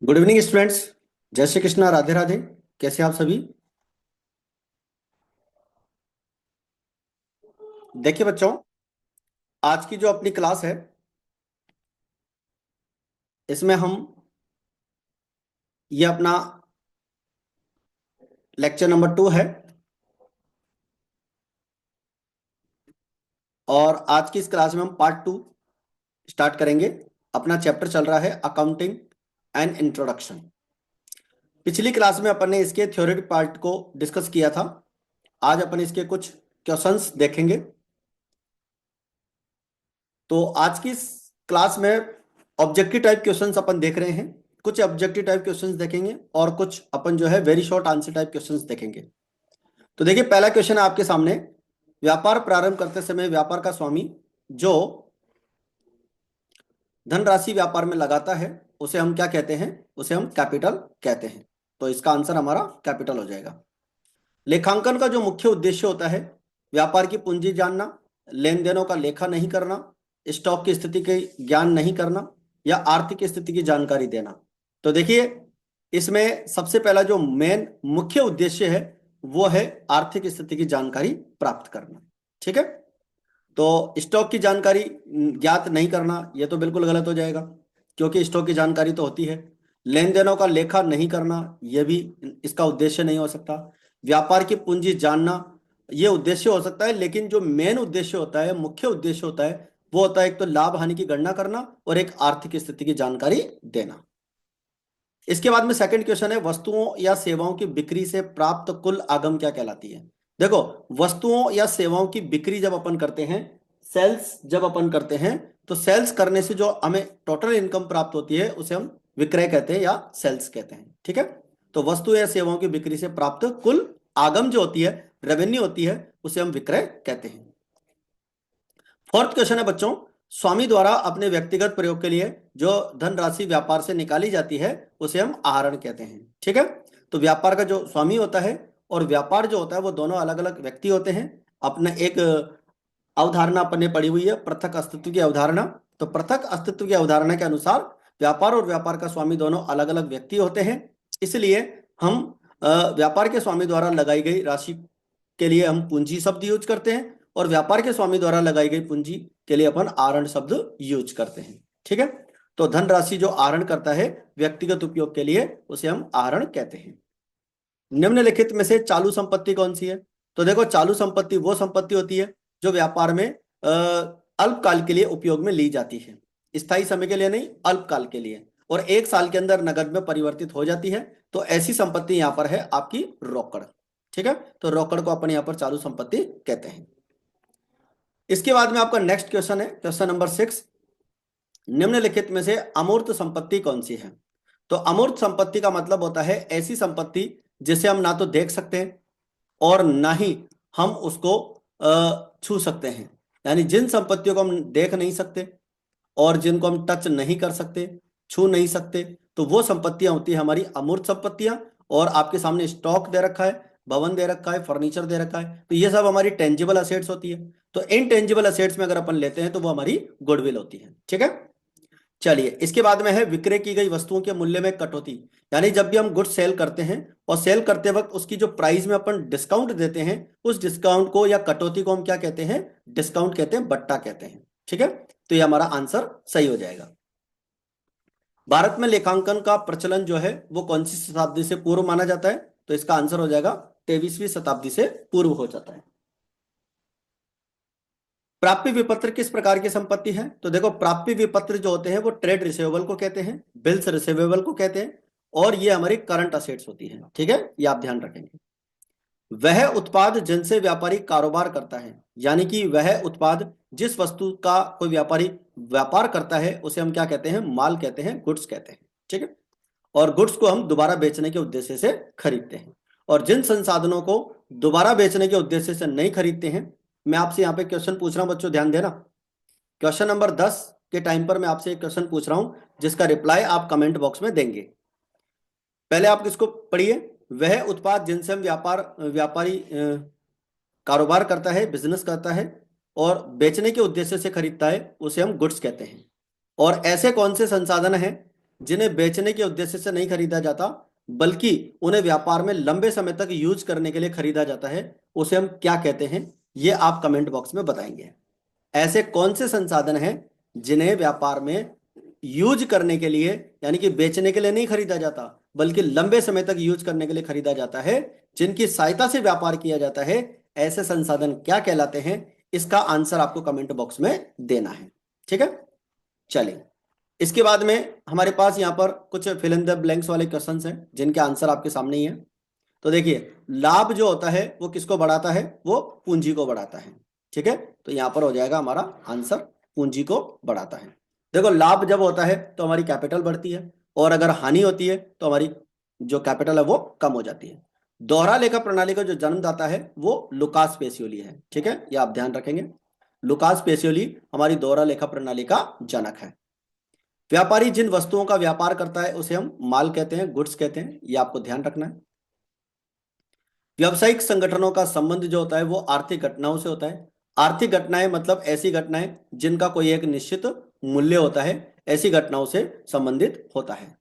Good evening students. जय श्री कृष्णा, राधे राधे। कैसे आप सभी? देखिए बच्चों, आज की जो अपनी क्लास है इसमें हम ये अपना लेक्चर नंबर 2 है। और आज की इस क्लास में हम पार्ट 2 स्टार्ट करेंगे। अपना चैप्टर चल रहा है अकाउंटिंग एंड इंट्रोडक्शन। पिछली क्लास में अपन ने इसके थ्योरेटिक पार्ट को डिस्कस किया था। आज अपन इसके कुछ क्वेश्चंस देखेंगे। तो आज की इस क्लास में ऑब्जेक्टिव टाइप क्वेश्चंस अपन देख रहे हैं। कुछ ऑब्जेक्टिव टाइप क्वेश्चंस देखेंगे और कुछ अपन जो है very short answer type questions देखेंगे। तो देखिए, पहला क्वेश्चन है आपके सामने। व्यापार प्रारंभ करते समय व्यापार का स्वामी जो धनराशि व्यापार में लगाता है उसे हम क्या कहते हैं? उसे हम कैपिटल कहते हैं। तो इसका आंसर हमारा कैपिटल हो जाएगा। लेखांकन का जो मुख्य उद्देश्य होता है व्यापार की पूंजी जानना, लेन देनों का लेखा नहीं करना, स्टॉक की स्थिति के ज्ञान नहीं करना या आर्थिक स्थिति की जानकारी देना। तो देखिए, इसमें सबसे पहला जो मेन मुख्य उद्देश्य है वो है आर्थिक स्थिति की जानकारी प्राप्त करना। ठीक है। तो स्टॉक की जानकारी ज्ञात नहीं करना, यह तो बिल्कुल गलत हो जाएगा क्योंकि स्टॉक की जानकारी तो होती है। लेन देनों का लेखा नहीं करना, यह भी इसका उद्देश्य नहीं हो सकता। व्यापार की पूंजी जानना, यह उद्देश्य हो सकता है, लेकिन जो मेन उद्देश्य होता है, मुख्य उद्देश्य होता है, वो होता है एक तो लाभ हानि की गणना करना और एक आर्थिक स्थिति की जानकारी देना। इसके बाद में सेकंड क्वेश्चन है, वस्तुओं या सेवाओं की बिक्री से प्राप्त कुल आगम क्या कहलाती है? देखो, वस्तुओं या सेवाओं की बिक्री जब अपन करते हैं, सेल्स जब अपन करते हैं, तो सेल्स करने से जो हमें टोटल इनकम प्राप्त होती है उसे हम विक्रय कहते हैं या सेल्स कहते हैं। ठीक है। तो वस्तु या सेवाओं की बिक्री से प्राप्त कुल आगम जो होती है, रेवेन्यू होती है, उसे हम विक्रय कहते हैं। फोर्थ क्वेश्चन है बच्चों, स्वामी द्वारा अपने व्यक्तिगत प्रयोग के लिए जो धनराशि व्यापार से निकाली जाती है उसे हम आहरण कहते हैं। ठीक है। तो व्यापार का जो स्वामी होता है और व्यापार जो होता है वो दोनों अलग अलग व्यक्ति होते हैं। अपने एक अवधारणा अपन ने पढ़ी हुई है, पृथक अस्तित्व की अवधारणा। तो पृथक अस्तित्व की अवधारणा के अनुसार व्यापार और व्यापार का स्वामी दोनों अलग अलग व्यक्ति होते हैं। इसलिए हम व्यापार के स्वामी द्वारा लगाई गई राशि के लिए हम पूंजी शब्द यूज करते हैं और व्यापार के स्वामी द्वारा लगाई गई पूंजी के लिए अपन आहरण शब्द यूज करते हैं। ठीक है। तो धनराशि जो आहरण करता है व्यक्तिगत उपयोग के लिए उसे हम आहरण कहते हैं। निम्नलिखित में से चालू संपत्ति कौन सी है? तो देखो, चालू संपत्ति वो संपत्ति होती है जो व्यापार में अल्पकाल के लिए उपयोग में ली जाती है। स्थायी समय के लिए नहीं, अल्पकाल के लिए, और 1 साल के अंदर नगद में परिवर्तित हो जाती है। तो ऐसी संपत्ति यहां पर है आपकी रोकड़। ठीक है। तो रोकड़ को अपन यहां पर चालू संपत्ति कहते हैं। इसके बाद में आपका नेक्स्ट क्वेश्चन है, क्वेश्चन नंबर 6। निम्नलिखित में से अमूर्त संपत्ति कौन सी है? तो अमूर्त संपत्ति का मतलब होता है ऐसी संपत्ति जिसे हम ना तो देख सकते हैं और ना ही हम उसको छू सकते हैं। यानी जिन संपत्तियों को हम देख नहीं सकते और जिनको हम टच नहीं कर सकते, छू नहीं सकते, तो वो संपत्तियां होती है हमारी अमूर्त संपत्तियां। और आपके सामने स्टॉक दे रखा है, भवन दे रखा है, फर्नीचर दे रखा है, तो ये सब हमारी टेंजिबल असेट्स होती है। तो इनटेंजिबल असेट्स में अगर अपन लेते हैं तो वो हमारी गुडविल होती है। ठीक है। चलिए, इसके बाद में है विक्रय की गई वस्तुओं के मूल्य में कटौती। यानी जब भी हम गुड्स सेल करते हैं और सेल करते वक्त उसकी जो प्राइस में अपन डिस्काउंट देते हैं, उस डिस्काउंट को या कटौती को हम क्या कहते हैं? डिस्काउंट कहते हैं, बट्टा कहते हैं। ठीक है। तो ये हमारा आंसर सही हो जाएगा। भारत में लेखांकन का प्रचलन जो है वो कौन सी शताब्दी से पूर्व माना जाता है? तो इसका आंसर हो जाएगा 23वीं शताब्दी से पूर्व हो जाता है। प्राप्य विपत्र किस प्रकार की संपत्ति है? तो देखो, प्राप्य विपत्र जो होते हैं वो ट्रेड रिसीवेबल को कहते हैं, बिल्स रिसीवेबल को कहते हैं, और ये हमारी करंट असेट्स होती है। ठीक है, ये आप ध्यान रखेंगे। वह उत्पाद जिनसे व्यापारी कारोबार करता है, यानी कि वह उत्पाद जिस वस्तु का कोई व्यापारी व्यापार करता है उसे हम क्या कहते हैं? माल कहते हैं, गुड्स कहते हैं। ठीक है। और गुड्स को हम दोबारा बेचने के उद्देश्य से खरीदते हैं। और जिन संसाधनों को दोबारा बेचने के उद्देश्य से नहीं खरीदते हैं, मैं आपसे यहाँ पे क्वेश्चन पूछ रहा हूं बच्चों, ध्यान देना। क्वेश्चन नंबर 10 के टाइम पर मैं आपसे एक क्वेश्चन पूछ रहा हूं जिसका रिप्लाई आप कमेंट बॉक्स में देंगे। पहले आप इसको पढ़िए। वह उत्पाद जिनसे हम व्यापारी कारोबार करता है, बिजनेस करता है और बेचने के उद्देश्य से खरीदता है, उसे हम गुड्स कहते हैं। और ऐसे कौन से संसाधन हैं जिन्हें बेचने के उद्देश्य से नहीं खरीदा जाता बल्कि उन्हें व्यापार में लंबे समय तक यूज करने के लिए खरीदा जाता है, उसे हम क्या कहते हैं? ये आप कमेंट बॉक्स में बताएंगे। ऐसे कौन से संसाधन हैं जिन्हें व्यापार में यूज करने के लिए, यानी कि बेचने के लिए नहीं खरीदा जाता बल्कि लंबे समय तक यूज करने के लिए खरीदा जाता है, जिनकी सहायता से व्यापार किया जाता है, ऐसे संसाधन क्या कहलाते हैं? इसका आंसर आपको कमेंट बॉक्स में देना है। ठीक है, चलिए। इसके बाद में हमारे पास यहाँ पर कुछ फिल इन द ब्लैंक्स वाले क्वेश्चंस हैं जिनके आंसर आपके सामने ही है। तो देखिए, लाभ जो होता है वो किसको बढ़ाता है? वो पूंजी को बढ़ाता है। ठीक है, तो यहां पर हो जाएगा हमारा आंसर, पूंजी को बढ़ाता है। देखो, लाभ जब होता है तो हमारी कैपिटल बढ़ती है, और अगर हानि होती है तो हमारी जो कैपिटल है वो कम हो जाती है। दोहरा लेखा प्रणाली का जो जन्मदाता है वो लुकास पेसियोली है। ठीक है, ये आप ध्यान रखेंगे, लुकास पेसियोली हमारी दोहरा लेखा प्रणाली का जनक है। व्यापारी जिन वस्तुओं का व्यापार करता है उसे हम माल कहते हैं, गुड्स कहते हैं, ये आपको ध्यान रखना है। व्यावसायिक संगठनों का संबंध जो होता है वो आर्थिक घटनाओं से होता है। आर्थिक घटनाएं मतलब ऐसी घटनाएं जिनका कोई एक निश्चित मूल्य होता है, ऐसी घटनाओं से संबंधित होता है।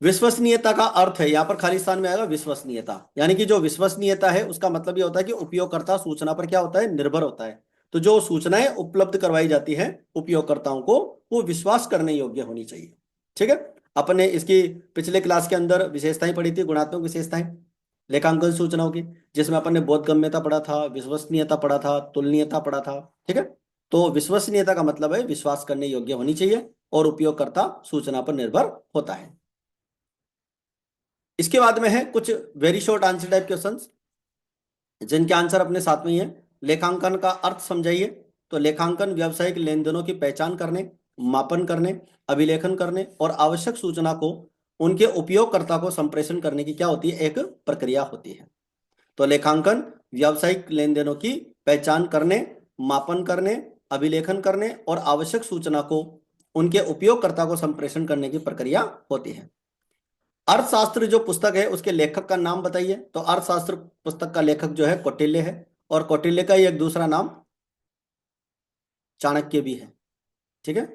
विश्वसनीयता का अर्थ है, यहां पर खाली स्थान में आएगा विश्वसनीयता, यानी कि जो विश्वसनीयता है उसका मतलब ये होता है कि उपयोगकर्ता सूचना पर क्या होता है? निर्भर होता है। तो जो सूचनाएं उपलब्ध करवाई जाती है उपयोगकर्ताओं को, वो विश्वास करने योग्य होनी चाहिए। ठीक है, अपने इसकी पिछले क्लास के अंदर विशेषताएं पढ़ी थी, गुणात्मक विशेषताएं लेखांकन सूचनाओं की, जिसमें अपन ने बोधगम्यता पढ़ा था, विश्वसनीयता पढ़ा था, तुलनीयता पढ़ा था। ठीक है, तो विश्वसनीयता का मतलब है विश्वास करने योग्य होनी चाहिए और उपयोगकर्ता सूचना पर निर्भर होता है। इसके बाद में है कुछ very short answer type questions जिनके आंसर अपने साथ में ही है। लेखांकन का अर्थ समझाइए। तो लेखांकन व्यावसायिक लेन देनों की पहचान करने, मापन करने, अभिलेखन करने और आवश्यक सूचना को उनके उपयोगकर्ता को संप्रेषण करने की क्या होती है? एक प्रक्रिया होती है। तो लेखांकन व्यावसायिक लेन देनों की पहचान करने, मापन करने, अभिलेखन करने और आवश्यक सूचना को उनके उपयोगकर्ता को संप्रेषण करने की प्रक्रिया होती है। अर्थशास्त्र जो पुस्तक है उसके लेखक का नाम बताइए। तो अर्थशास्त्र पुस्तक का लेखक जो है कौटिल्य है, और कौटिल्य का ही एक दूसरा नाम चाणक्य भी है। ठीक है,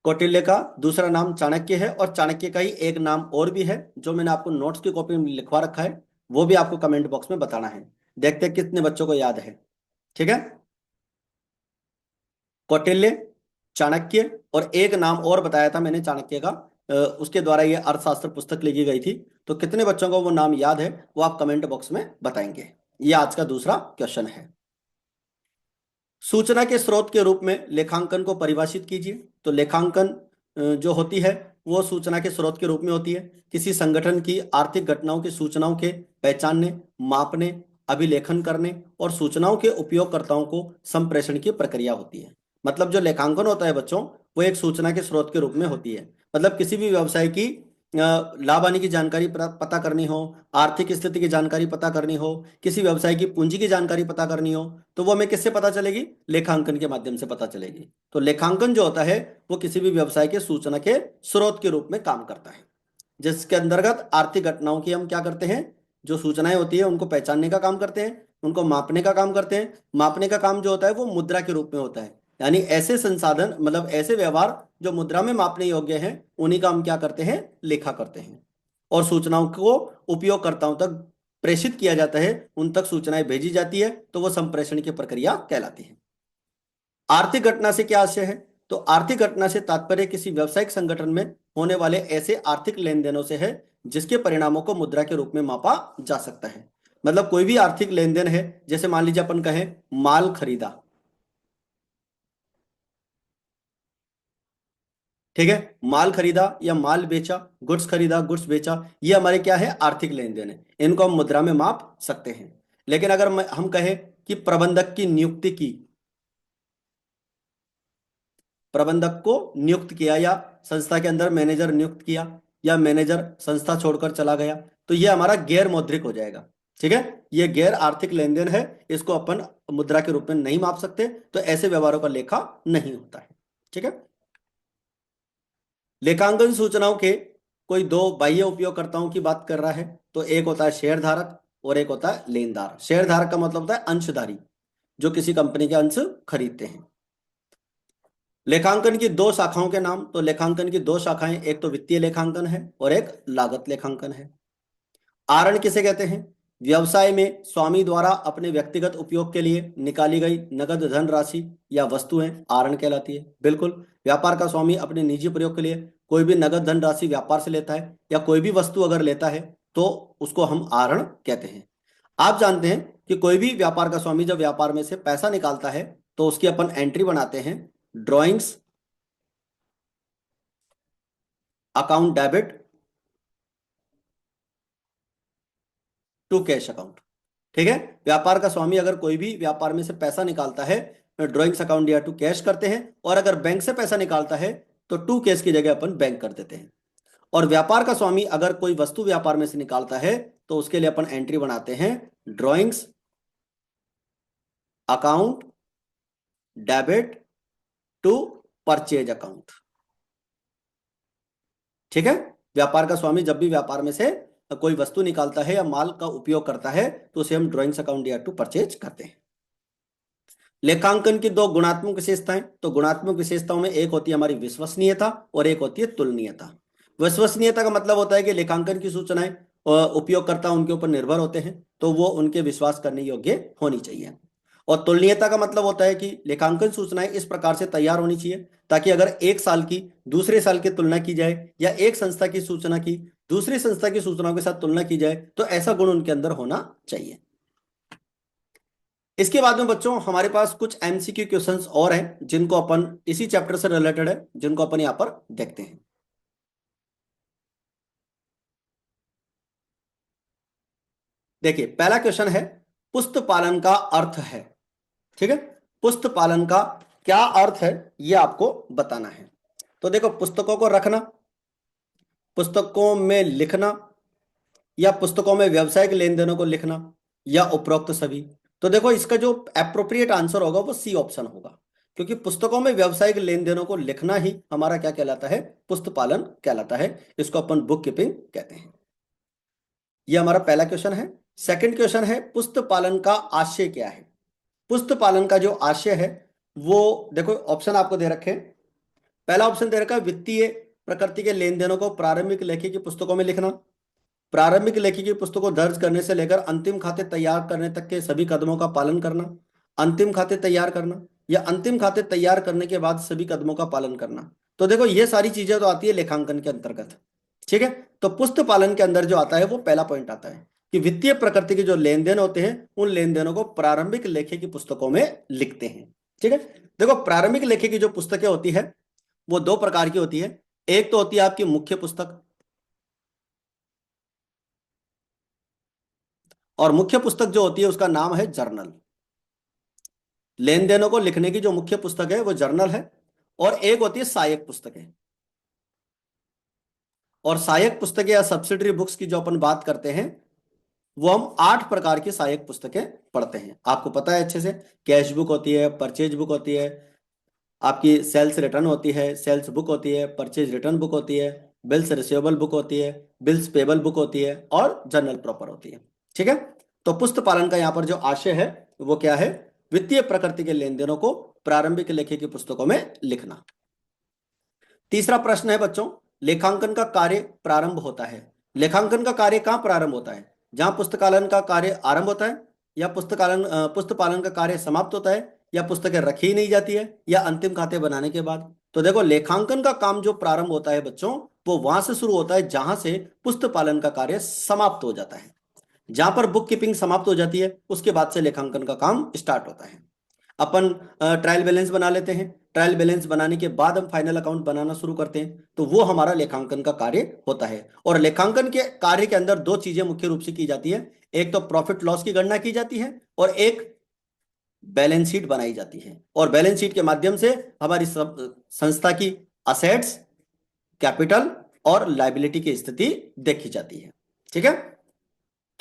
कौटिल्य का दूसरा नाम चाणक्य है, और चाणक्य का ही एक नाम और भी है जो मैंने आपको नोट्स की कॉपी में लिखवा रखा है, वो भी आपको कमेंट बॉक्स में बताना है। देखते हैं कितने बच्चों को याद है। ठीक है, कौटिल्य, चाणक्य, और एक नाम और बताया था मैंने चाणक्य का, उसके द्वारा ये अर्थशास्त्र पुस्तक लिखी गई थी। तो कितने बच्चों को वो नाम याद है वो आप कमेंट बॉक्स में बताएंगे। ये आज का दूसरा क्वेश्चन है। सूचना के स्रोत के रूप में लेखांकन को परिभाषित कीजिए। तो लेखांकन जो होती है वो सूचना के स्रोत के रूप में होती है, किसी संगठन की आर्थिक घटनाओं की सूचनाओं के पहचानने, मापने, अभिलेखन करने और सूचनाओं के उपयोगकर्ताओं को संप्रेषण की प्रक्रिया होती है। मतलब जो लेखांकन होता है बच्चों, वो एक सूचना के स्रोत के रूप में होती है। मतलब किसी भी व्यवसाय की लाभ हानि की जानकारी पता करनी हो, आर्थिक स्थिति की जानकारी पता करनी हो, किसी व्यवसाय की पूंजी की जानकारी पता करनी हो, तो वो हमें किससे पता चलेगी? लेखांकन के माध्यम से पता चलेगी। तो लेखांकन जो होता है वो किसी भी व्यवसाय के सूचना के स्रोत के रूप में काम करता है, जिसके अंतर्गत आर्थिक घटनाओं की हम क्या करते हैं? जो सूचनाएं होती है उनको पहचानने का काम करते हैं, उनको मापने का काम करते हैं। मापने का काम जो होता है वो मुद्रा के रूप में होता है, यानी ऐसे संसाधन मतलब ऐसे व्यवहार जो मुद्रा में मापने योग्य हैं उन्हीं का हम क्या करते हैं? लेखा करते हैं। और सूचनाओं को उपयोगकर्ताओं तक प्रेषित किया जाता है, उन तक सूचनाएं भेजी जाती है, तो वो संप्रेषण की प्रक्रिया कहलाती है। आर्थिक घटना से क्या आशय है? तो आर्थिक घटना से तात्पर्य किसी व्यावसायिक संगठन में होने वाले ऐसे आर्थिक लेन देनों से है जिसके परिणामों को मुद्रा के रूप में मापा जा सकता है। मतलब कोई भी आर्थिक लेन देन है, जैसे मान लीजिए अपन कहें माल खरीदा, ठीक है, माल खरीदा या माल बेचा, गुड्स खरीदा, गुड्स बेचा, ये हमारे क्या है? आर्थिक लेन देन है, इनको हम मुद्रा में माप सकते हैं। लेकिन अगर हम कहें कि प्रबंधक की नियुक्ति की, प्रबंधक को नियुक्त किया या संस्था के अंदर मैनेजर नियुक्त किया, या मैनेजर संस्था छोड़कर चला गया, तो ये हमारा गैर मौद्रिक हो जाएगा। ठीक है, ये गैर आर्थिक लेन देन है, इसको अपन मुद्रा के रूप में नहीं माप सकते, तो ऐसे व्यवहारों का लेखा नहीं होता है। ठीक है, लेखांकन सूचनाओं के कोई दो बाह्य उपयोगकर्ताओं की बात कर रहा है। तो एक होता है शेयर धारक और एक होता है लेनदार। शेयर धारक का मतलब होता है अंशधारी, जो किसी कंपनी के अंश खरीदते हैं। लेखांकन की दो शाखाओं के नाम, तो लेखांकन की दो शाखाएं, एक तो वित्तीय लेखांकन है और एक लागत लेखांकन है। आरण किसे कहते हैं? व्यवसाय में स्वामी द्वारा अपने व्यक्तिगत उपयोग के लिए निकाली गई नगद धन राशि या वस्तुएं आरण कहलाती है। बिल्कुल, व्यापार का स्वामी अपने निजी प्रयोग के लिए कोई भी नगद धन राशि व्यापार से लेता है या कोई भी वस्तु अगर लेता है तो उसको हम आरण कहते हैं। आप जानते हैं कि कोई भी व्यापार का स्वामी जब व्यापार में से पैसा निकालता है तो उसकी अपन एंट्री बनाते हैं, drawings account debit to cash account. ठीक है, व्यापार का स्वामी अगर कोई भी व्यापार में से पैसा निकालता है, ड्रॉइंग्स अकाउंट या टू कैश करते हैं, और अगर बैंक से पैसा निकालता है तो टू कैश की जगह अपन बैंक कर देते हैं। और व्यापार का स्वामी अगर कोई वस्तु व्यापार में से निकालता है तो उसके लिए अपन एंट्री बनाते हैं, drawings account debit to purchase account. ठीक है, व्यापार का स्वामी जब भी व्यापार में से कोई वस्तु निकालता है या माल का उपयोग करता है तो उसे हम ड्रॉइंग्स अकाउंट या टू परचेज करते हैं। लेखांकन की दो गुणात्मक विशेषताएं, तो गुणात्मक विशेषताओं में एक होती है हमारी विश्वसनीयता और एक होती है तुलनीयता। विश्वसनीयता का मतलब होता है कि लेखांकन की सूचनाएं उपयोगकर्ता उनके ऊपर निर्भर होते हैं तो वो उनके विश्वास करने योग्य होनी चाहिए। और तुलनीयता का मतलब होता है कि लेखांकन सूचनाएं इस प्रकार से तैयार होनी चाहिए ताकि अगर एक साल की दूसरे साल की तुलना की जाए या एक संस्था की सूचना की दूसरी संस्था की सूचनाओं के साथ तुलना की जाए तो ऐसा गुण उनके अंदर होना चाहिए। इसके बाद में बच्चों हमारे पास कुछ एमसीक्यू क्वेश्चंस और हैं जिनको अपन इसी चैप्टर से रिलेटेड है, जिनको अपन यहां पर देखते हैं। देखिए, पहला क्वेश्चन है, पुस्त पालन का अर्थ है। ठीक है, पुस्त पालन का क्या अर्थ है ये आपको बताना है। तो देखो, पुस्तकों को रखना, पुस्तकों में लिखना, या पुस्तकों में व्यावसायिक लेन देनों को लिखना, या उपरोक्त सभी। तो देखो, इसका जो एप्रोप्रिएट आंसर होगा वो सी ऑप्शन होगा, क्योंकि पुस्तकों में व्यावसायिक लेन देनों को लिखना ही हमारा क्या कहलाता है? पुस्त पालन कहलाता है। इसको अपन बुक कीपिंग कहते हैं। ये हमारा पहला क्वेश्चन है। सेकंड क्वेश्चन है, पुस्त पालन का आशय क्या है? पुस्त पालन का जो आशय है वो देखो, ऑप्शन आपको दे रखे हैं। पहला ऑप्शन दे रखा है, वित्तीय प्रकृति के लेन देनों को प्रारंभिक लेखी की पुस्तकों में लिखना। प्रारंभिक लेखी की पुस्तक को दर्ज करने से लेकर अंतिम खाते तैयार करने तक के सभी कदमों का पालन करना। अंतिम खाते तैयार करना या अंतिम खाते तैयार करने के बाद सभी कदमों का पालन करना। तो देखो, ये सारी चीजें तो आती है लेखांकन के अंतर्गत। ठीक है, तो पुस्त पालन के अंदर जो आता है वो पहला पॉइंट आता है कि वित्तीय प्रकृति के जो लेन देन होते हैं उन लेन देनों को प्रारंभिक लेखे की पुस्तकों में लिखते हैं। ठीक है, देखो, प्रारंभिक लेखे की जो पुस्तकें होती है वो दो प्रकार की होती है। एक तो होती है आपकी मुख्य पुस्तक, और मुख्य पुस्तक जो होती है उसका नाम है जर्नल। लेन देनों को लिखने की जो मुख्य पुस्तक है वो जर्नल है। और एक होती है सहायक पुस्तकें। और सहायक पुस्तकें या सब्सिडरी बुक्स की जो अपन बात करते हैं वो हम 8 प्रकार की सहायक पुस्तकें पढ़ते हैं। आपको पता है अच्छे से, कैश बुक होती है, परचेज बुक होती है, आपकी सेल्स रिटर्न होती है, सेल्स बुक होती है, परचेज रिटर्न बुक होती है, बिल्स रिसीवेबल बुक होती है, बिल्स पेबल बुक होती है, और जर्नल प्रॉपर होती है। ठीक है, तो पुस्त पालन का यहां पर जो आशय है वो क्या है? वित्तीय प्रकृति के लेन देनों को प्रारंभिक लेखे की पुस्तकों में लिखना। तीसरा प्रश्न है बच्चों, लेखांकन का कार्य प्रारंभ होता है। लेखांकन का कार्य कहां प्रारंभ होता है? जहां पुस्तकालन का कार्य आरंभ होता है, या पुस्तपालन का कार्य समाप्त होता है, या पुस्तकें रखी ही नहीं जाती है, या अंतिम खाते बनाने के बाद। तो देखो, लेखांकन का काम जो प्रारंभ होता है बच्चों वो वहां से शुरू होता है जहां से पुस्तपालन का कार्य समाप्त हो जाता है। जहां पर बुक कीपिंग समाप्त हो जाती है उसके बाद से लेखांकन का काम स्टार्ट होता है। अपन ट्रायल बैलेंस बना लेते हैं, ट्रायल बैलेंस बनाने के बाद हम फाइनल अकाउंट बनाना शुरू करते हैं, तो वो हमारा लेखांकन का कार्य होता है। और लेखांकन के कार्य के अंदर दो चीजें मुख्य रूप से की जाती है, एक तो प्रॉफिट लॉस की गणना की जाती है और एक बैलेंस शीट बनाई जाती है। और बैलेंस शीट के माध्यम से हमारी संस्था की असेट्स, कैपिटल और लाइबिलिटी की स्थिति देखी जाती है। ठीक है,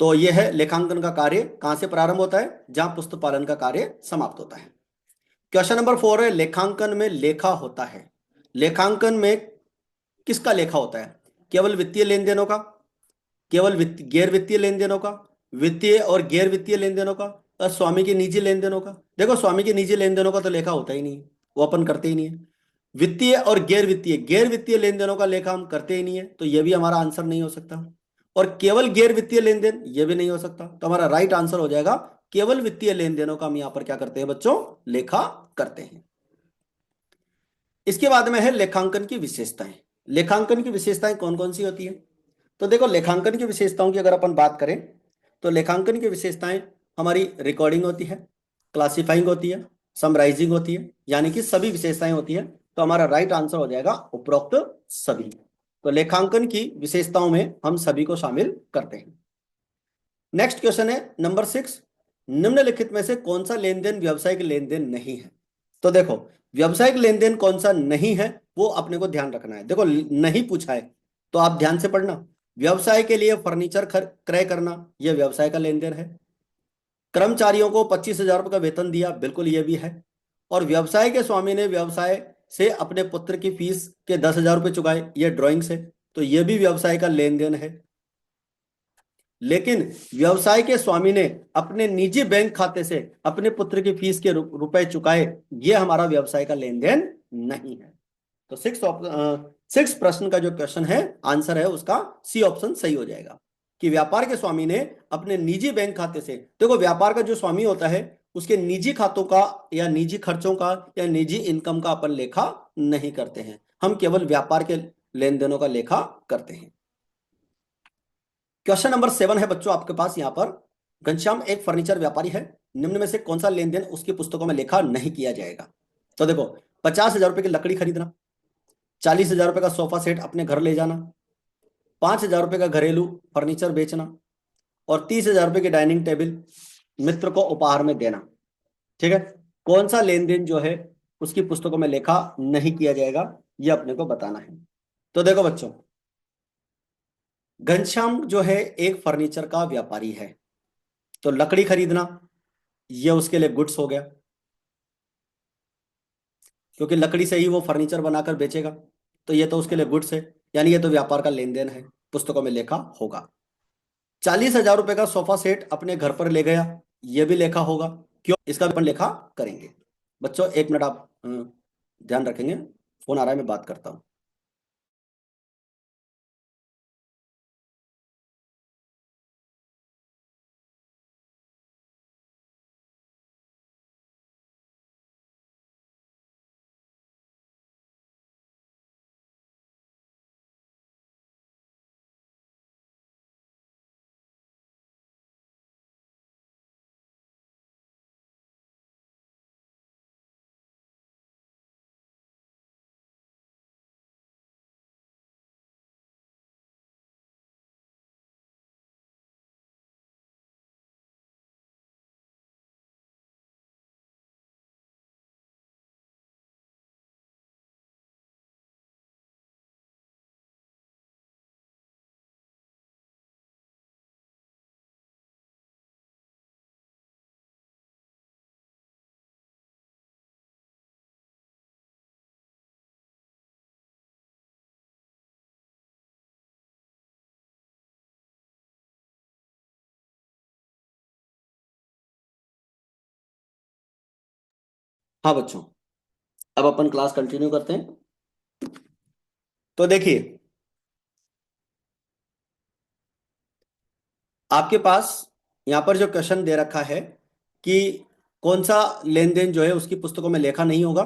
तो यह है लेखांकन का कार्य कहां से प्रारंभ होता है? जहां पुस्तपालन का कार्य समाप्त होता है। क्वेश्चन नंबर 4 है, लेखांकन में लेखा होता है। लेखांकन में किसका लेखा होता है? केवल वित्तीय लेन देनों का, केवल गैर वित्तीय लेन देनों का, वित्तीय और गैर वित्तीय लेन देनों का, और स्वामी के निजी लेन देनों का। देखो, स्वामी के निजी लेन देनों का तो लेखा होता ही नहीं है, वो अपन करते ही नहीं है। वित्तीय और गैर वित्तीय लेन देनों का लेखा हम करते ही नहीं है, तो ये भी हमारा आंसर नहीं हो सकता। और केवल गैर वित्तीय लेन देन, ये भी नहीं हो सकता, तो हमारा राइट आंसर हो जाएगा केवल वित्तीय लेन देनों का हम यहां पर क्या करते हैं बच्चों, लेखा करते हैं। इसके बाद में है लेखांकन की विशेषताएं। लेखांकन की विशेषताएं कौन कौन सी होती है? तो देखो, लेखांकन की विशेषताओं की अगर अपन बात करें, तो लेखांकन की विशेषताएं हमारी रिकॉर्डिंग होती है, क्लासिफाइंग होती है, समराइजिंग होती है, यानी कि सभी विशेषताएं होती है। तो हमारा राइट आंसर हो जाएगा उपरोक्त सभी। तो लेखांकन की विशेषताओं में हम सभी को शामिल करते हैं। नेक्स्ट क्वेश्चन है नंबर 6, निम्नलिखित में से कौन सा लेन देन व्यावसायिक लेन देन नहीं है? तो देखो, व्यावसायिक लेन देन कौन सा नहीं है वो अपने को ध्यान रखना है। देखो, नहीं पूछा है तो आप ध्यान से पढ़ना। व्यवसाय के लिए फर्नीचर क्रय करना, यह व्यवसाय का लेन देन है। कर्मचारियों को 25,000 रुपये का वेतन दिया, बिल्कुल ये भी है। और व्यवसाय के स्वामी ने व्यवसाय से अपने पुत्र की फीस के 10,000 रुपये चुकाए, ये ड्राइंग से, तो ये भी व्यवसाय का लेन देन है। लेकिन व्यवसाय के स्वामी ने अपने निजी बैंक खाते से अपने पुत्र की फीस के रुपए चुकाए, ये हमारा व्यवसाय का लेन देन नहीं है। तो सिक्स प्रश्न का जो क्वेश्चन है, आंसर है उसका सी ऑप्शन सही हो जाएगा, कि व्यापार के स्वामी ने अपने निजी बैंक खाते से। देखो, व्यापार का जो स्वामी होता है उसके निजी खातों का या निजी खर्चों का या निजी इनकम का अपन लेखा नहीं करते हैं, हम केवल व्यापार के लेन देनों का लेखा करते हैं। क्वेश्चन नंबर 7 है बच्चों आपके पास यहां पर, घनश्याम एक फर्नीचर व्यापारी है, निम्न में से कौन सा लेन देन उसकी पुस्तकों में लेखा नहीं किया जाएगा? तो देखो, 50,000 रुपए की लकड़ी खरीदना, 40,000 रुपए का सोफा सेट अपने घर ले जाना, 5,000 रुपए का घरेलू फर्नीचर बेचना, और 30,000 रुपए की डाइनिंग टेबल मित्र को उपहार में देना। ठीक है, कौन सा लेन देन जो है उसकी पुस्तकों में लेखा नहीं किया जाएगा, ये अपने को बताना है। तो देखो बच्चों, घनश्याम जो है एक फर्नीचर का व्यापारी है, तो लकड़ी खरीदना ये उसके लिए गुड्स हो गया, क्योंकि लकड़ी से ही वो फर्नीचर बनाकर बेचेगा, तो ये तो उसके लिए गुड्स है, यानी ये तो व्यापार का लेन देन है, पुस्तकों में लेखा होगा। 40,000 रुपए का सोफा सेट अपने घर पर ले गया, ये भी लेखा होगा, क्यों, इसका भी अपन लेखा करेंगे। बच्चों 1 मिनट आप ध्यान रखेंगे, फोन आ रहा है, मैं बात करता हूँ। हाँ बच्चों, अब अपन क्लास कंटिन्यू करते हैं। तो देखिए, आपके पास यहाँ पर जो क्वेश्चन दे रखा है कि कौन सा लेन देन जो है उसकी पुस्तकों में लेखा नहीं होगा,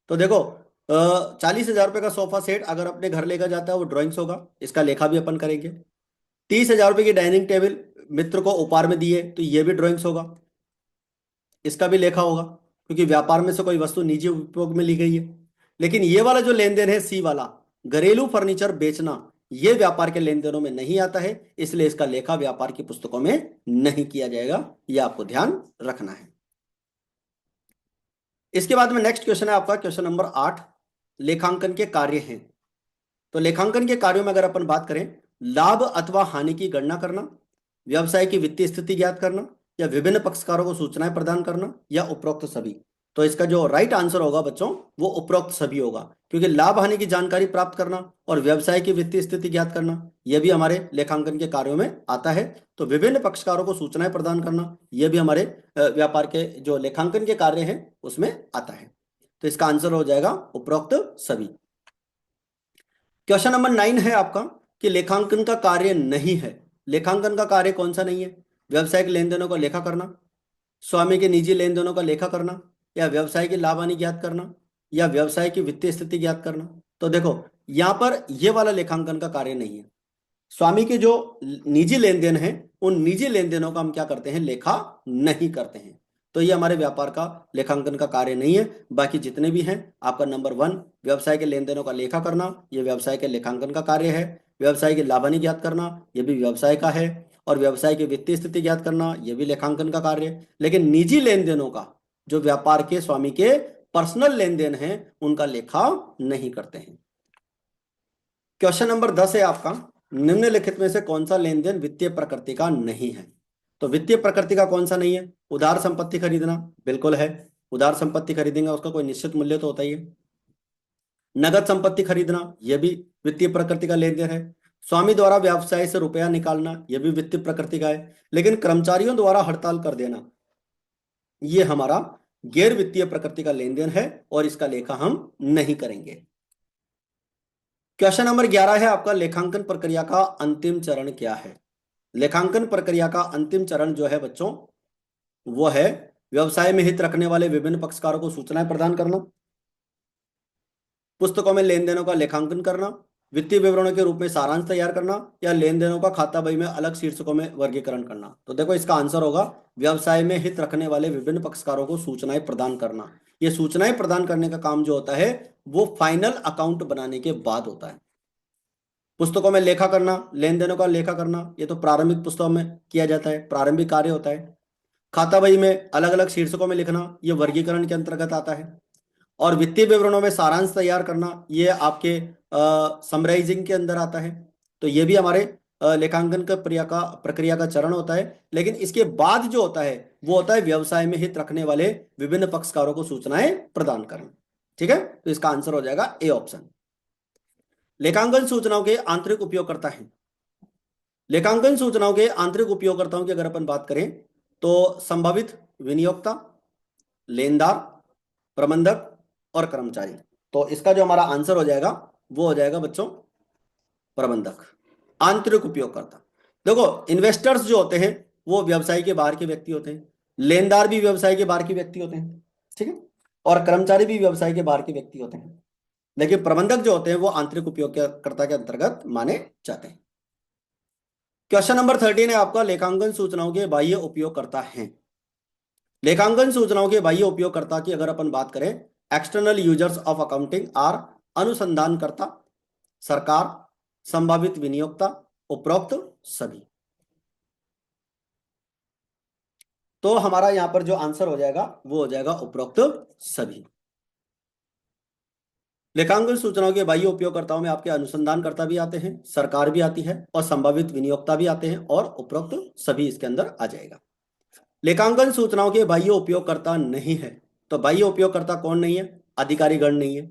तो देखो, 40,000 रुपये का सोफा सेट अगर अपने घर लेकर जाता है वो ड्राइंग्स होगा, इसका लेखा भी अपन करेंगे। 30,000 रुपये की डाइनिंग टेबल मित्र को उपहार में दिए, तो ये भी ड्राइंग्स होगा, इसका भी लेखा होगा, क्योंकि व्यापार में से कोई वस्तु निजी उपयोग में ली गई है। लेकिन ये वाला जो लेन देन है सी वाला, घरेलू फर्नीचर बेचना, ये व्यापार के लेन देनों में नहीं आता है, इसलिए इसका लेखा व्यापार की पुस्तकों में नहीं किया जाएगा, ये आपको ध्यान रखना है। इसके बाद में नेक्स्ट क्वेश्चन है आपका क्वेश्चन नंबर 8, लेखांकन के कार्य हैं। तो लेखांकन के कार्यों में अगर अपन बात करें, लाभ अथवा हानि की गणना करना, व्यवसाय की वित्तीय स्थिति ज्ञात करना, या विभिन्न पक्षकारों को सूचनाएं प्रदान करना, या उपरोक्त सभी। तो इसका जो राइट आंसर होगा बच्चों, वो उपरोक्त सभी होगा, क्योंकि लाभ हानि की जानकारी प्राप्त करना और व्यवसाय की वित्तीय स्थिति ज्ञात करना, यह भी हमारे लेखांकन के कार्यों में आता है। तो विभिन्न पक्षकारों को सूचनाएं प्रदान करना, यह भी हमारे व्यापार के जो लेखांकन के कार्य हैं उसमें आता है। तो इसका आंसर हो जाएगा उपरोक्त सभी। क्वेश्चन नंबर 9 है आपका कि लेखांकन का कार्य नहीं है। लेखांकन का कार्य कौन सा नहीं है? व्यवसायिक लेन देनों का लेखा करना, स्वामी के निजी लेन देनों का लेखा करना, या व्यवसाय की लाभ हानि ज्ञात करना, या व्यवसाय की वित्तीय स्थिति ज्ञात करना। तो देखो यहां पर ये वाला लेखांकन का कार्य नहीं है। स्वामी के जो निजी लेन देन है उन निजी लेन देनों का हम क्या करते हैं? लेखा नहीं करते हैं। तो ये हमारे व्यापार का लेखांकन का कार्य नहीं है। बाकी जितने भी हैं, आपका नंबर 1 व्यवसाय के लेन देनों का लेखा करना, ये व्यवसाय के लेखांकन का कार्य है। व्यवसाय की लाभ हानि ज्ञात करना, ये भी व्यवसाय का है। और व्यवसाय की वित्तीय स्थिति ज्ञात करना, ये भी लेखांकन का कार्य है। लेकिन निजी लेन देनों का, जो व्यापार के स्वामी के पर्सनल लेन देन है, उनका लेखा नहीं करते हैं। क्वेश्चन नंबर 10 है आपका, निम्नलिखित में से कौन सा लेन देन वित्तीय प्रकृति का नहीं है? तो वित्तीय प्रकृति का कौन सा नहीं है? उधार संपत्ति खरीदना बिल्कुल है। उधार संपत्ति खरीदेंगे उसका कोई निश्चित मूल्य तो होता ही है। नगद संपत्ति खरीदना, यह भी वित्तीय प्रकृति का लेन देन है। स्वामी द्वारा व्यवसाय से रुपया निकालना, यह भी वित्तीय प्रकृति का है। लेकिन कर्मचारियों द्वारा हड़ताल कर देना, यह हमारा गैर वित्तीय प्रकृति का लेन देन है और इसका लेखा हम नहीं करेंगे। क्वेश्चन नंबर 11 है आपका, लेखांकन प्रक्रिया का अंतिम चरण क्या है? लेखांकन प्रक्रिया का अंतिम चरण जो है बच्चों, वो है व्यवसाय में हित रखने वाले विभिन्न पक्षकारों को सूचनाएं प्रदान करना, पुस्तकों में लेन देनों का लेखांकन करना, वित्तीय विवरणों के रूप में सारांश तैयार करना, या लेन देनों का खाता बही में अलग शीर्षकों में वर्गीकरण करना। तो देखो इसका आंसर होगा व्यवसाय में हित रखने वाले विभिन्न पक्षकारों को सूचनाएं प्रदान करना। ये सूचनाएं प्रदान करने का काम जो होता है वो फाइनल अकाउंट बनाने के बाद होता है। पुस्तकों में लेखा करना, लेन देनों का लेखा करना, ये तो प्रारंभिक पुस्तकों में किया जाता है, प्रारंभिक कार्य होता है। खाता बही में अलग अलग शीर्षकों में लिखना, ये वर्गीकरण के अंतर्गत आता है। और वित्तीय विवरणों में सारांश तैयार करना, ये आपके समराइजिंग के अंदर आता है। तो ये भी हमारे लेखांकन का प्रक्रिया का चरण होता है। लेकिन इसके बाद जो होता है वो होता है व्यवसाय में हित रखने वाले विभिन्न पक्षकारों को सूचनाएं प्रदान करना। ठीक है, तो इसका आंसर हो जाएगा ए ऑप्शन। लेखांकन सूचनाओं के आंतरिक उपयोगकर्ता हैं। लेखांकन सूचनाओं के आंतरिक उपयोगकर्ताओं की अगर अपन बात करें तो संभावित विनियोक्ता, लेनदार, प्रबंधक और कर्मचारी। तो इसका जो हमारा आंसर हो जाएगा वो हो जाएगा बच्चों प्रबंधक, आंतरिक उपयोगकर्ता। देखो इन्वेस्टर्स जो होते हैं वो व्यवसाय के बाहर के व्यक्ति होते हैं, लेनदार भी व्यवसाय के बाहर के व्यक्ति होते हैं, ठीक है, और कर्मचारी भी व्यवसाय के बाहर के व्यक्ति होते हैं। लेकिन प्रबंधक जो होते हैं वो आंतरिक उपयोगकर्ता के अंतर्गत माने जाते हैं। क्वेश्चन नंबर 13 है आपका, लेखांकन सूचनाओं के बाह्य उपयोगकर्ता हैं। लेखांकन सूचनाओं के बाह्य उपयोगकर्ता की अगर अपन बात करें, external users of accounting are अनुसंधानकर्ता, सरकार, संभावित विनियोक्ता, उपरोक्त सभी। तो हमारा यहां पर जो आंसर हो जाएगा वो हो जाएगा उपरोक्त सभी। लेखांकन सूचनाओं के बाह्य उपयोगकर्ताओं में आपके अनुसंधानकर्ता भी आते हैं, सरकार भी आती है और संभावित विनियोक्ता भी आते हैं, और उपरोक्त सभी इसके अंदर आ जाएगा। लेखांकन सूचनाओं के बाह्य उपयोगकर्ता नहीं है। तो बाह्य उपयोगकर्ता कौन नहीं है? अधिकारी गण नहीं है,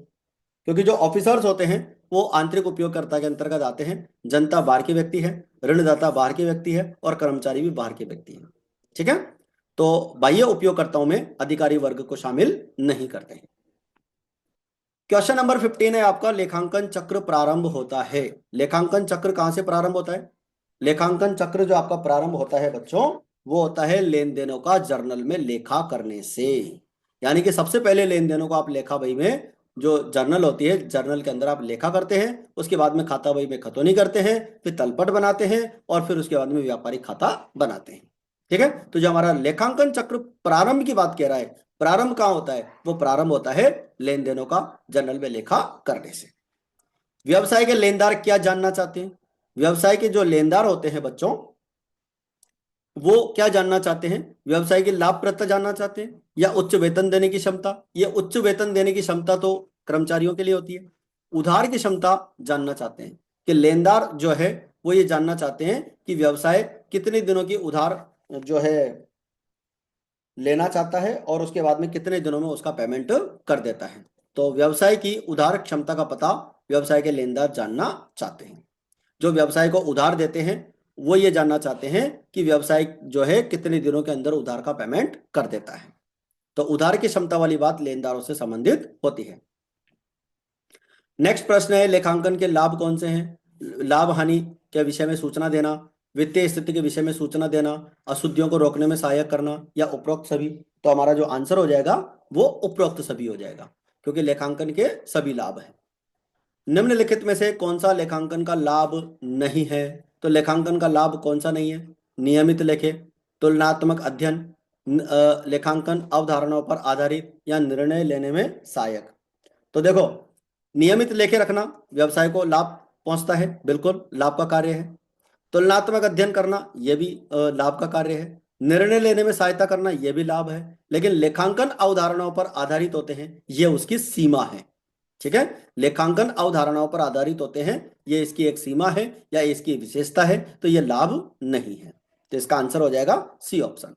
क्योंकि जो ऑफिसर्स होते हैं वो आंतरिक उपयोगकर्ता के अंतर्गत आते हैं। जनता बाहर के व्यक्ति है, ऋणदाता बाहर के व्यक्ति है, और कर्मचारी भी बाहर के व्यक्ति हैं। ठीक है, तो बाह्य उपयोगकर्ताओं में अधिकारी वर्ग को शामिल नहीं करते हैं। क्वेश्चन नंबर 15 है आपका, लेखांकन चक्र प्रारंभ होता है। लेखांकन चक्र कहां से प्रारंभ होता है? लेखांकन चक्र जो आपका प्रारंभ होता है बच्चों, वो होता है लेन देनों का जर्नल में लेखा करने से। यानी कि सबसे पहले लेन देनों को आप लेखा बही में, जो जर्नल होती है, जर्नल के अंदर आप लेखा करते हैं, उसके बाद में खाता बही में खतौनी करते हैं, फिर तलपट बनाते हैं, और फिर उसके बाद में व्यापारिक खाता बनाते हैं। ठीक है, तो जो हमारा लेखांकन चक्र प्रारंभ की बात कह रहा है, प्रारंभ कहां होता है? वो प्रारंभ होता है लेन देनों का जर्नल में लेखा करने से। व्यवसाय के लेनदार क्या जानना चाहते हैं? व्यवसाय के जो लेनदार होते हैं बच्चों, वो क्या जानना चाहते हैं? व्यवसाय की लाभप्रदता जानना चाहते हैं या उच्च वेतन देने की क्षमता? ये उच्च वेतन देने की क्षमता तो कर्मचारियों के लिए होती है। उधार की क्षमता जानना चाहते हैं कि लेनदार जो है वो ये जानना चाहते हैं कि व्यवसाय कितने दिनों की उधार जो है लेना चाहता है और उसके बाद में कितने दिनों में उसका पेमेंट कर देता है। तो व्यवसाय की उधार क्षमता का पता व्यवसाय के लेनदार जानना चाहते हैं। जो व्यवसाय को उधार देते हैं वो ये जानना चाहते हैं कि व्यवसाय जो है कितने दिनों के अंदर उधार का पेमेंट कर देता है। तो उधार की क्षमता वाली बात लेनदारों से संबंधित होती है। नेक्स्ट प्रश्न है, लेखांकन के लाभ कौन से हैं? लाभ हानि के विषय में सूचना देना, वित्तीय स्थिति के विषय में सूचना देना, अशुद्धियों को रोकने में सहायक करना, या उपरोक्त सभी। तो हमारा जो आंसर हो जाएगा वो उपरोक्त सभी हो जाएगा, क्योंकि लेखांकन के सभी लाभ हैं। निम्नलिखित में से कौन सा लेखांकन का लाभ नहीं है? तो लेखांकन का लाभ कौन सा नहीं है? नियमित लेखे, तुलनात्मक अध्ययन, लेखांकन अवधारणाओं पर आधारित, या निर्णय लेने में सहायक। तो देखो, नियमित लेखे रखना व्यवसाय को लाभ पहुंचता है, बिल्कुल लाभ का कार्य है। तुलनात्मक अध्ययन करना यह भी लाभ का कार्य है। निर्णय लेने में सहायता करना यह भी लाभ है। लेकिन लेखांकन अवधारणाओं पर आधारित होते हैं, यह उसकी सीमा है। ठीक है, लेखांकन अवधारणाओं पर आधारित होते हैं, यह इसकी एक सीमा है या इसकी विशेषता है, तो यह लाभ नहीं है। तो इसका आंसर हो जाएगा सी ऑप्शन।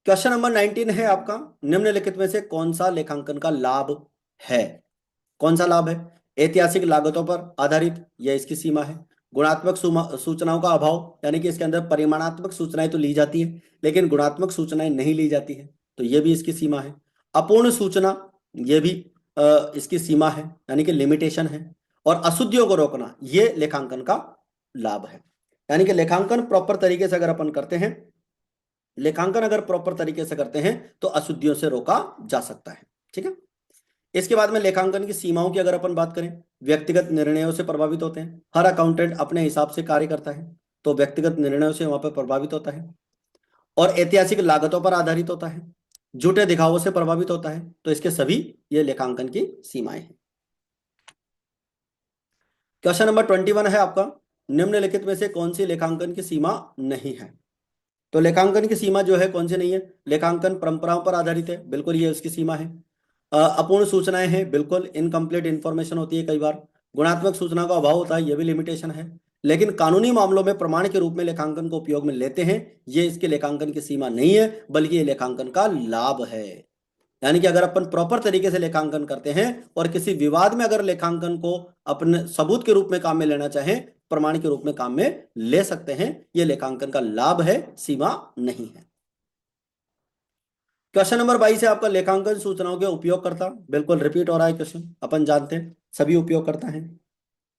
क्वेश्चन नंबर 19 है आपका, निम्नलिखित में से कौन सा लेखांकन का लाभ है? कौन सा लाभ है? ऐतिहासिक लागतों पर आधारित, यह इसकी सीमा है। गुणात्मक सूचनाओं का अभाव, यानी कि इसके अंदर परिमाणात्मक सूचनाएं तो ली जाती है लेकिन गुणात्मक सूचनाएं नहीं ली जाती है, तो यह भी इसकी सीमा है। अपूर्ण सूचना, यह भी इसकी सीमा है, यानी कि लिमिटेशन है। और अशुद्धियों को रोकना, यह लेखांकन का लाभ है। यानी कि लेखांकन प्रॉपर तरीके से अगर अपन करते हैं, लेखांकन अगर प्रॉपर तरीके से करते हैं तो अशुद्धियों से रोका जा सकता है। ठीक है, इसके बाद में लेखांकन की सीमाओं की अगर अपन बात करें, व्यक्तिगत निर्णयों से प्रभावित होते हैं। हर अकाउंटेंट अपने हिसाब से कार्य करता है, तो व्यक्तिगत निर्णयों से वहां पर प्रभावित होता है। और ऐतिहासिक लागतों पर आधारित होता है, झूठे दिखावों से प्रभावित होता है। तो इसके सभी ये लेखांकन की सीमाएं हैं। क्वेश्चन नंबर 21 है आपका, निम्नलिखित में से कौन सी लेखांकन की सीमा नहीं है? तो लेखांकन की सीमा जो है कौन सी नहीं है? लेखांकन परंपराओं पर आधारित है, बिल्कुल ये उसकी सीमा है। अपूर्ण सूचनाएं हैं, बिल्कुल इनकम्प्लीट इंफॉर्मेशन होती है कई बार। गुणात्मक सूचना का अभाव होता है, ये भी लिमिटेशन है। लेकिन कानूनी मामलों में प्रमाण के रूप में लेखांकन को उपयोग में लेते हैं, ये इसके लेखांकन की सीमा नहीं है, बल्कि ये लेखांकन का लाभ है। यानी कि अगर अपन प्रॉपर तरीके से लेखांकन करते हैं और किसी विवाद में अगर लेखांकन को अपने सबूत के रूप में काम में लेना चाहें, प्रमाण के रूप में काम में ले सकते हैं, यह लेखांकन का लाभ है, सीमा नहीं है। क्वेश्चन नंबर 22 है आपका, लेखांकन सूचनाओं के उपयोगकर्ता। बिल्कुल रिपीट हो रहा है क्वेश्चन, अपन जानते हैं सभी उपयोगकर्ता हैं।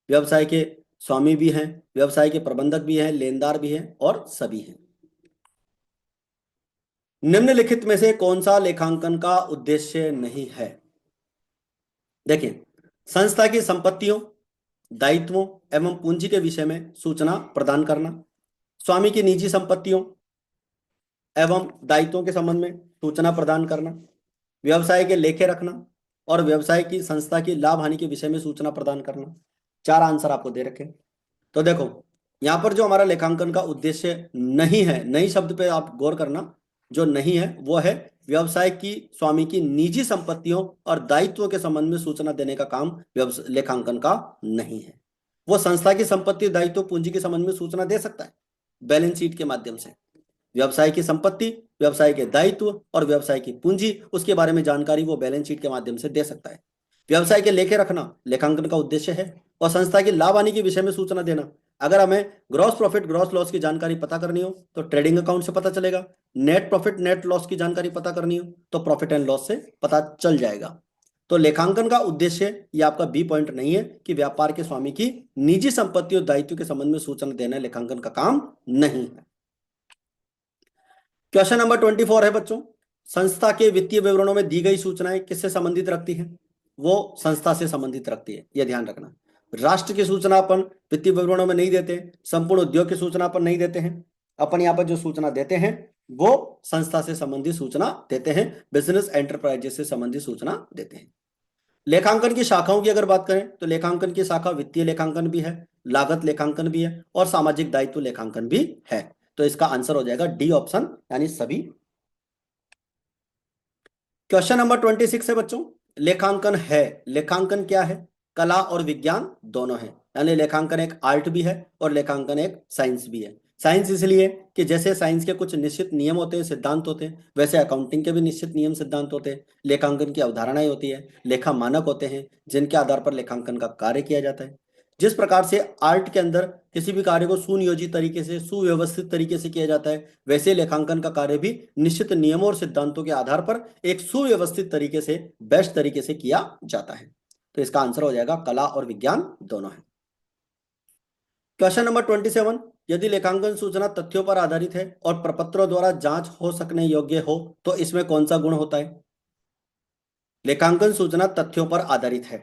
व्यवसाय के स्वामी भी हैं, व्यवसाय के प्रबंधक भी हैं, लेनदार भी हैं, और सभी हैं। निम्नलिखित में से कौन सा लेखांकन का उद्देश्य नहीं है? देखिए, संस्था की संपत्तियों, दायित्वों एवं पूंजी के विषय में सूचना प्रदान करना, स्वामी की निजी संपत्तियों एवं दायित्वों के संबंध में सूचना प्रदान करना, व्यवसाय के लेखे रखना, और व्यवसाय की संस्था की लाभ हानि के विषय में सूचना प्रदान करना। चार आंसर आपको दे रखे। तो देखो, यहां पर जो हमारा लेखांकन का उद्देश्य नहीं है, नई शब्द पे आप गौर करना, जो नहीं है वो है व्यवसाय की स्वामी की निजी संपत्तियों और दायित्वों के संबंध में सूचना देने का काम लेखांकन का नहीं है। वो संस्था की संपत्ति, दायित्व, पूंजी के संबंध में सूचना दे सकता है बैलेंस शीट के माध्यम से। व्यवसाय की संपत्ति, व्यवसाय के दायित्व और व्यवसाय की पूंजी, उसके बारे में जानकारी वो बैलेंस शीट के माध्यम से दे सकता है। व्यवसाय के लेखे रखना लेखांकन का उद्देश्य है। और संस्था की लाभ हानि के विषय में सूचना देना, अगर हमें ग्रॉस प्रॉफिट ग्रॉस लॉस की जानकारी पता करनी हो तो ट्रेडिंग अकाउंट से पता चलेगा। नेट प्रॉफिट नेट लॉस की जानकारी पता करनी हो तो प्रॉफिट एंड लॉस से पता चल जाएगा। तो लेखांकन का उद्देश्य, ये आपका बी पॉइंट नहीं है कि व्यापार के स्वामी की निजी संपत्ति और दायित्व के संबंध में सूचना देना लेखांकन का काम नहीं है। क्वेश्चन नंबर 24 है बच्चों, संस्था के वित्तीय विवरणों में दी गई सूचनाएं किससे संबंधित रखती हैं? वो संस्था से संबंधित रखती है, यह ध्यान रखना। राष्ट्र की सूचना अपन वित्तीय विवरणों में नहीं देते, संपूर्ण उद्योग की सूचना अपन नहीं देते हैं। अपन यहाँ पर जो सूचना देते हैं वो संस्था से संबंधित सूचना देते हैं, बिजनेस एंटरप्राइजेस से संबंधित सूचना देते हैं। लेखांकन की शाखाओं की अगर बात करें तो लेखांकन की शाखा वित्तीय लेखांकन भी है, लागत लेखांकन भी है, और सामाजिक दायित्व लेखांकन भी है। तो इसका आंसर हो जाएगा डी ऑप्शन, यानी सभी। क्वेश्चन नंबर 26 है बच्चों, लेखांकन है, लेखांकन क्या है? कला और विज्ञान दोनों है, यानी लेखांकन एक आर्ट भी है और लेखांकन एक साइंस भी है। साइंस इसलिए कि जैसे साइंस के कुछ निश्चित नियम होते हैं, सिद्धांत होते हैं, वैसे अकाउंटिंग के भी निश्चित नियम सिद्धांत होते हैं। लेखांकन की अवधारणाएं होती है, लेखा मानक होते हैं जिनके आधार पर लेखांकन का कार्य किया जाता है। जिस प्रकार से आर्ट के अंदर किसी भी कार्य को सुनियोजित तरीके से, सुव्यवस्थित तरीके से किया जाता है, वैसे लेखांकन का कार्य भी निश्चित नियमों और सिद्धांतों के आधार पर एक सुव्यवस्थित तरीके से, बेस्ट तरीके से किया जाता है। तो इसका आंसर हो जाएगा कला और विज्ञान दोनों है। क्वेश्चन नंबर 27, यदि लेखांकन सूचना तथ्यों पर आधारित है और प्रपत्रों द्वारा जांच हो सकने योग्य हो तो इसमें कौन सा गुण होता है? लेखांकन सूचना तथ्यों पर आधारित है,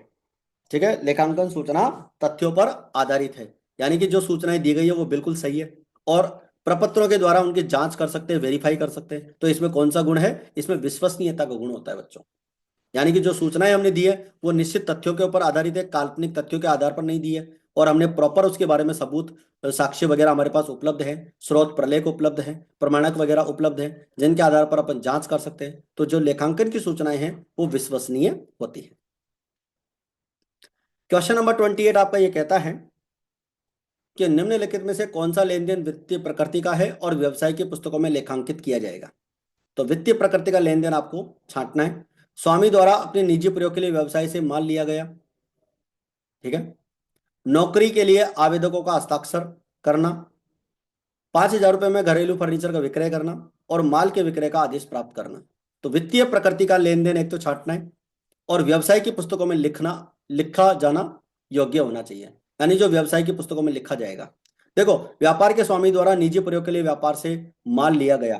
ठीक है, लेखांकन सूचना तथ्यों पर आधारित है, यानी कि जो सूचनाएं दी गई है वो बिल्कुल सही है और प्रपत्रों के द्वारा उनकी जांच कर सकते हैं, वेरीफाई कर सकते हैं। तो इसमें कौन सा गुण है? इसमें विश्वसनीयता का गुण होता है बच्चों। यानी कि जो सूचनाएं हमने दी है वो निश्चित तथ्यों के ऊपर आधारित है, काल्पनिक तथ्यों के आधार पर नहीं दी है, और हमने प्रॉपर उसके बारे में सबूत, साक्ष्य वगैरह हमारे पास उपलब्ध है, स्रोत प्रलेख उपलब्ध है, प्रमाणक वगैरह उपलब्ध है, जिनके आधार पर अपन जांच कर सकते हैं। तो जो लेखांकन की सूचनाएं हैं वो विश्वसनीय होती है। क्वेश्चन नंबर 28 आपका ये कहता है कि निम्नलिखित में से कौन सा लेन देन वित्तीय प्रकृति का है और व्यवसाय की पुस्तकों में लेखांकित किया जाएगा? तो वित्तीय प्रकृति का लेन देन आपको छांटना है। स्वामी द्वारा अपने निजी प्रयोग के लिए व्यवसाय से माल लिया गया, ठीक है। नौकरी के लिए आवेदकों का हस्ताक्षर करना, 5,000 रुपये में घरेलू फर्नीचर का विक्रय करना और माल के विक्रय का आदेश प्राप्त करना। तो वित्तीय प्रकृति का लेन देन एक तो छांटना है और व्यवसाय की पुस्तकों में लिखा जाना योग्य होना चाहिए, यानी जो व्यवसाय की पुस्तकों में लिखा जाएगा। देखो, व्यापार के स्वामी द्वारा निजी प्रयोग के लिए व्यापार से माल लिया गया,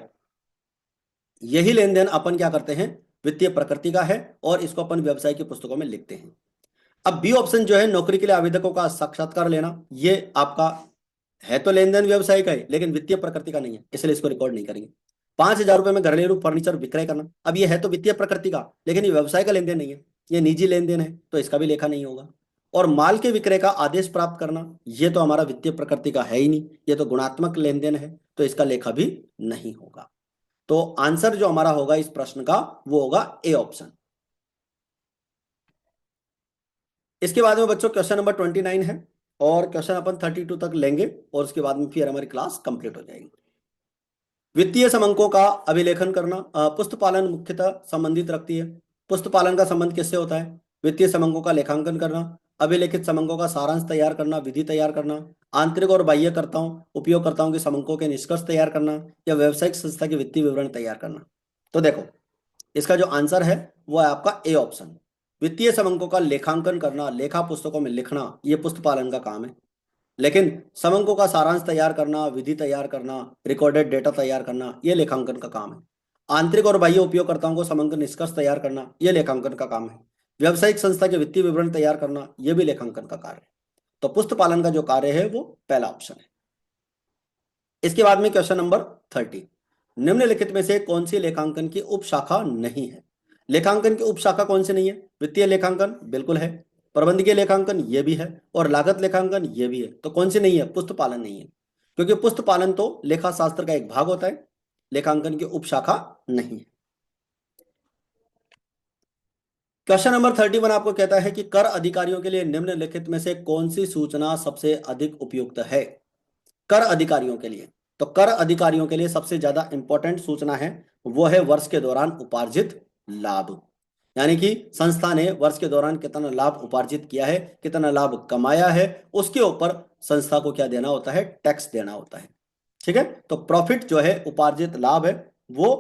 यही लेन देन अपन क्या करते हैं, वित्तीय प्रकृति का है और इसको अपन व्यवसाय की पुस्तकों में लिखते हैं। अब बी ऑप्शन जो है, नौकरी के लिए आवेदकों का साक्षात्कार लेना, ये आपका है तो लेन देन व्यवसाय का है लेकिन वित्तीय प्रकृति का नहीं है, इसलिए इसको रिकॉर्ड नहीं करेंगे। 5,000 रुपये में घरेलू फर्नीचर विक्रय करना, अब ये है तो वित्तीय प्रकृति का, लेकिन ये व्यवसाय का लेन देन नहीं है, ये निजी लेन देन है, तो इसका भी लेखा नहीं होगा। और माल के विक्रय का आदेश प्राप्त करना, ये तो हमारा वित्तीय प्रकृति का है ही नहीं, ये तो गुणात्मक लेन देन है, तो इसका लेखा भी नहीं होगा। तो आंसर जो हमारा होगा इस प्रश्न का वो होगा ए ऑप्शन। इसके बाद में बच्चों क्वेश्चन नंबर 29 है और क्वेश्चन अपन 32 तक लेंगे और उसके बाद में फिर हमारी क्लास कंप्लीट हो जाएगी। वित्तीय समंकों का अभिलेखन करना, पुस्तपालन मुख्यतः संबंधित रखती है। पुस्तपालन का संबंध किससे होता है? वित्तीय समंकों का लेखांकन करना, अभिलेखित समंकों का सारांश तैयार करना, विधि तैयार करना, आंतरिक और बाह्यकर्ताओं उपयोगकर्ताओं के समंकों के निष्कर्ष तैयार करना, या व्यावसायिक संस्था के वित्तीय विवरण तैयार करना। तो देखो, इसका जो आंसर है वो है आपका ए ऑप्शन। वित्तीय समंकों का लेखांकन करना, लेखा पुस्तकों में लिखना, ये पुस्तपालन का काम है। लेकिन समंकों का सारांश तैयार करना, विधि तैयार करना, रिकॉर्डेड डेटा तैयार करना, ये लेखांकन का काम है। आंतरिक और बाह्य उपयोगकर्ताओं को समंकन निष्कर्ष तैयार करना, यह लेखांकन का काम है। व्यावसायिक संस्था के वित्तीय विवरण तैयार करना, यह भी लेखांकन का कार्य है। तो पुस्तपालन का जो कार्य है वो पहला ऑप्शन है। इसके बाद में क्वेश्चन नंबर 30, निम्नलिखित में से कौन सी लेखांकन की उपशाखा नहीं है? लेखांकन की उपशाखा कौन सी नहीं है? वित्तीय लेखांकन बिल्कुल है, प्रबंधकीय लेखांकन ये भी है और लागत लेखांकन ये भी है। तो कौन सी नहीं है? पुस्तपालन नहीं है, क्योंकि पुस्तपालन तो लेखा शास्त्र का एक भाग होता है, लेखांकन की उपशाखा नहीं है। क्वेश्चन नंबर 31 आपको कहता है कि कर अधिकारियों के लिए निम्नलिखित में से कौन सी सूचना सबसे अधिक उपयुक्त है? कर अधिकारियों के लिए, तो कर अधिकारियों के लिए सबसे ज्यादा इंपॉर्टेंट सूचना है वो है वर्ष के दौरान उपार्जित लाभ, यानी कि संस्था ने वर्ष के दौरान कितना लाभ उपार्जित किया है, कितना लाभ कमाया है, उसके ऊपर संस्था को क्या देना होता है? टैक्स देना होता है। ठीक है, तो प्रॉफिट जो है, उपार्जित लाभ है, वो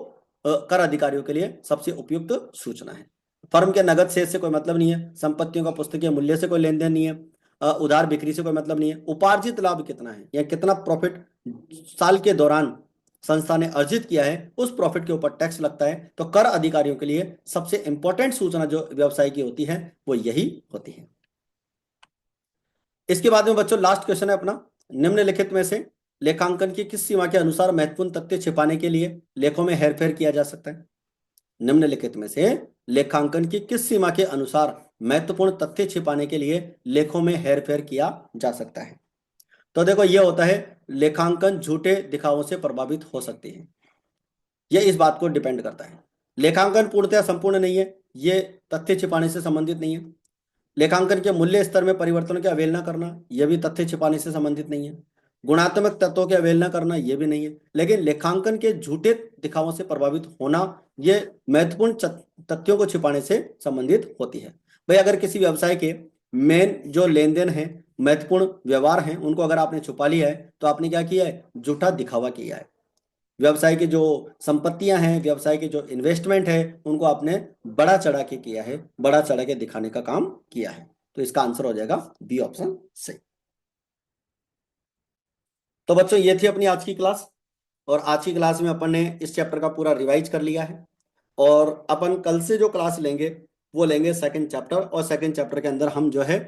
कर अधिकारियों के लिए सबसे उपयुक्त सूचना है। फर्म के नगद शेष से कोई मतलब नहीं है, संपत्तियों का पुस्तकीय मूल्य से कोई लेन देन नहीं है, उधार बिक्री से कोई मतलब नहीं है। उपार्जित लाभ कितना है या कितना प्रॉफिट साल के दौरान संस्था ने अर्जित किया है, उस प्रॉफिट के ऊपर टैक्स लगता है। तो कर अधिकारियों के लिए सबसे इंपॉर्टेंट सूचना जो व्यवसाय की होती है वो यही होती है। इसके बाद में बच्चों लास्ट क्वेश्चन है अपना, निम्नलिखित में से लेखांकन की किस सीमा के अनुसार महत्वपूर्ण तथ्य छिपाने के लिए लेखों में हेरफेर किया जा सकता है? निम्नलिखित में से लेखांकन की किस सीमा के अनुसार महत्वपूर्ण तथ्य छिपाने के लिए लेखों में हेरफेर किया जा सकता है? तो देखो, यह होता है लेखांकन झूठे दिखावों से प्रभावित हो सकती है, यह इस बात को डिपेंड करता है। लेखांकन पूर्णतः संपूर्ण नहीं है, यह तथ्य छिपाने से संबंधित नहीं है। लेखांकन के मूल्य स्तर में परिवर्तनों की अवहेलना करना, यह भी तथ्य छिपाने से संबंधित नहीं है। गुणात्मक तत्वों की अवहेलना करना, यह भी नहीं है। लेकिन लेखांकन के झूठे दिखावों से प्रभावित होना, यह महत्वपूर्ण तथ्यों को छिपाने से संबंधित होती है। भाई, अगर किसी व्यवसाय के मेन जो लेन देन है महत्वपूर्ण व्यवहार हैं उनको अगर आपने छुपा लिया है तो आपने क्या किया है, झूठा दिखावा किया है। व्यवसाय की जो संपत्तियां हैं, व्यवसाय की जो इन्वेस्टमेंट है, उनको आपने बढ़ा चढ़ा के किया है, बढ़ा चढ़ा के दिखाने का काम किया है। तो इसका आंसर हो जाएगा बी ऑप्शन सही। तो बच्चों ये थी अपनी आज की क्लास, और आज की क्लास में अपन ने इस चैप्टर का पूरा रिवाइज कर लिया है। और अपन कल से जो क्लास लेंगे वो लेंगे सेकंड चैप्टर, और सेकंड चैप्टर के अंदर हम जो है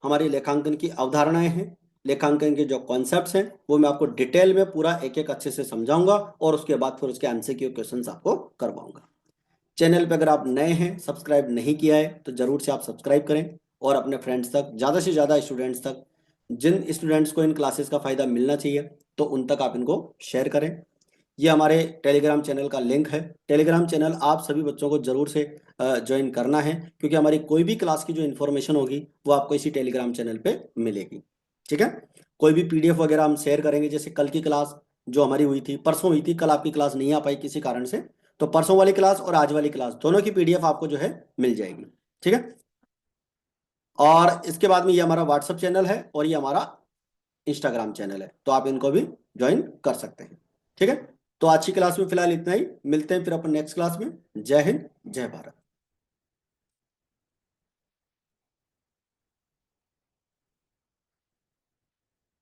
हमारी लेखांकन की अवधारणाएं हैं, लेखांकन के जो कॉन्सेप्ट्स हैं वो मैं आपको डिटेल में पूरा एक एक अच्छे से समझाऊंगा, और उसके बाद फिर उसके आंसर के क्वेश्चंस आपको करवाऊंगा। चैनल पे अगर आप नए हैं, सब्सक्राइब नहीं किया है, तो जरूर से आप सब्सक्राइब करें, और अपने फ्रेंड्स तक, ज़्यादा से ज़्यादा स्टूडेंट्स तक, जिन स्टूडेंट्स को इन क्लासेस का फ़ायदा मिलना चाहिए तो उन तक आप इनको शेयर करें। ये हमारे टेलीग्राम चैनल का लिंक है। टेलीग्राम चैनल आप सभी बच्चों को जरूर से ज्वाइन करना है, क्योंकि हमारी कोई भी क्लास की जो इन्फॉर्मेशन होगी वो आपको इसी टेलीग्राम चैनल पे मिलेगी। ठीक है। कोई भी पीडीएफ वगैरह हम शेयर करेंगे, जैसे कल की क्लास जो हमारी हुई थी, परसों हुई थी, कल आपकी क्लास नहीं आ पाई किसी कारण से, तो परसों वाली क्लास और आज वाली क्लास दोनों की पीडीएफ आपको जो है मिल जाएगी। ठीक है। और इसके बाद में ये हमारा व्हाट्सएप चैनल है और ये हमारा इंस्टाग्राम चैनल है, तो आप इनको भी ज्वाइन कर सकते हैं। ठीक है। तो आज की क्लास में फिलहाल इतना ही, मिलते हैं फिर अपन नेक्स्ट क्लास में। जय हिंद, जय भारत।